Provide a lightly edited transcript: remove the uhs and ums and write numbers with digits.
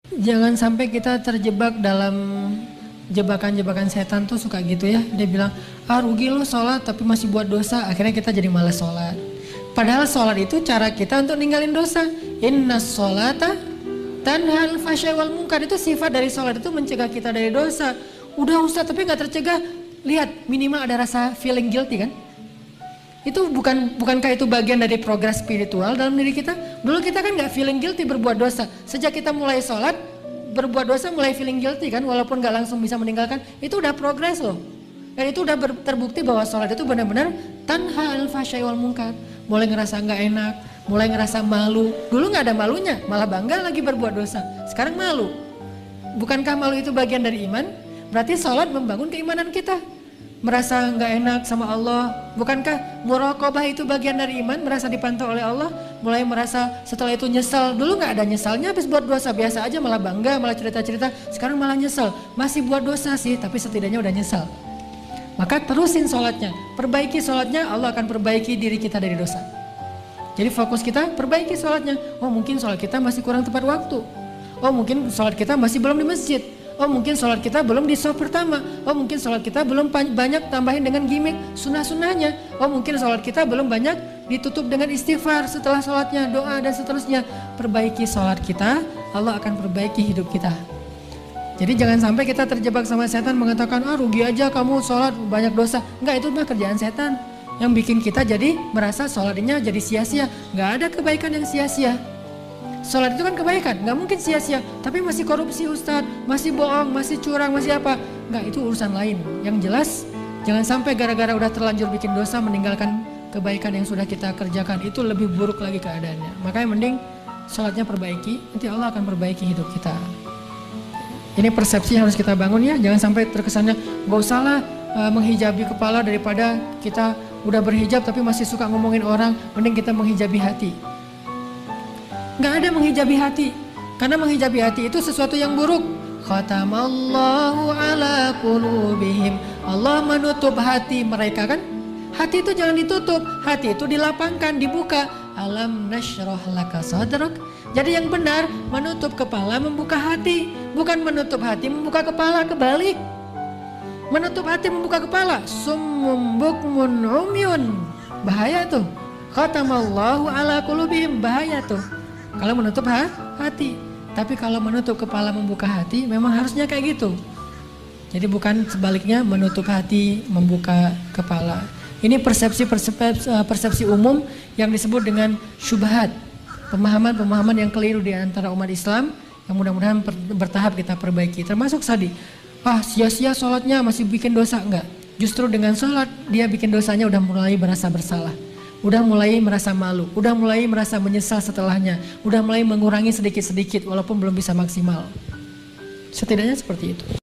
Jangan sampai kita terjebak dalam jebakan-jebakan setan tuh suka gitu ya. Dia bilang, rugi lu sholat tapi masih buat dosa. Akhirnya kita jadi malas sholat. Padahal sholat itu cara kita untuk ninggalin dosa. Inna sholata tanhal fasya wal munkar. Itu sifat dari sholat, itu mencegah kita dari dosa. Udah Ustaz tapi gak tercegah. Lihat, minimal ada rasa feeling guilty kan. Itu bukankah itu bagian dari progres spiritual dalam diri kita? Dulu kita kan gak feeling guilty berbuat dosa. Sejak kita mulai sholat, berbuat dosa mulai feeling guilty kan, walaupun gak langsung bisa meninggalkan. Itu udah progres loh. Dan itu udah terbukti bahwa sholat itu benar-benar tanha al fahsya'i wal munkar. Mulai ngerasa gak enak, mulai ngerasa malu. Dulu gak ada malunya, malah bangga lagi berbuat dosa. Sekarang malu. Bukankah malu itu bagian dari iman? Berarti sholat membangun keimanan kita. Merasa nggak enak sama Allah, bukankah muraqabah itu bagian dari iman? Merasa dipantau oleh Allah, mulai merasa setelah itu nyesal. Dulu nggak ada nyesalnya, habis buat dosa biasa aja, malah bangga, malah cerita-cerita. Sekarang malah nyesel, masih buat dosa sih, tapi setidaknya udah nyesal. Maka terusin sholatnya, perbaiki sholatnya, Allah akan perbaiki diri kita dari dosa. Jadi fokus kita perbaiki sholatnya. Oh mungkin sholat kita masih kurang tepat waktu. Oh mungkin sholat kita masih belum di masjid. Oh mungkin sholat kita belum di shaf pertama. Oh mungkin sholat kita belum banyak tambahin dengan gimmick sunnah-sunnahnya. Oh mungkin sholat kita belum banyak ditutup dengan istighfar setelah sholatnya, doa dan seterusnya. Perbaiki sholat kita, Allah akan perbaiki hidup kita. Jadi jangan sampai kita terjebak sama setan mengatakan, rugi aja kamu sholat banyak dosa. Enggak, itu mah kerjaan setan yang bikin kita jadi merasa sholatnya jadi sia-sia. Enggak ada kebaikan yang sia-sia. Sholat itu kan kebaikan, nggak mungkin sia-sia. Tapi masih korupsi Ustadz, masih bohong, masih curang, masih apa. Nggak, itu urusan lain. Yang jelas, jangan sampai gara-gara udah terlanjur bikin dosa meninggalkan kebaikan yang sudah kita kerjakan. Itu lebih buruk lagi keadaannya. Makanya mending sholatnya perbaiki, nanti Allah akan perbaiki hidup kita. Ini persepsi yang harus kita bangun ya. Jangan sampai terkesannya nggak usah lah menghijabi kepala daripada kita udah berhijab tapi masih suka ngomongin orang. Mending kita menghijabi hati. Nggak ada menghijabi hati, karena menghijabi hati itu sesuatu yang buruk. Khatamallahu ala qulubihim. Allah menutup hati mereka kan. Hati itu jangan ditutup, hati itu dilapangkan, dibuka. Alam nashrah laka sadrak. Jadi yang benar menutup kepala, membuka hati, bukan menutup hati, membuka kepala, kebalik. Menutup hati, membuka kepala. Summum bukmun umyun. Bahaya tuh. Khatamallahu ala qulubihim, bahaya tuh. Kalau menutup hati, tapi kalau menutup kepala membuka hati memang harusnya kayak gitu. Jadi bukan sebaliknya menutup hati membuka kepala. Ini persepsi umum yang disebut dengan syubhat, pemahaman-pemahaman yang keliru di antara umat Islam yang mudah-mudahan bertahap kita perbaiki. Termasuk tadi, sia-sia sholatnya masih bikin dosa, enggak. Justru dengan sholat dia bikin dosanya udah mulai merasa bersalah. Udah mulai merasa malu, udah mulai merasa menyesal setelahnya, udah mulai mengurangi sedikit-sedikit walaupun belum bisa maksimal. Setidaknya seperti itu.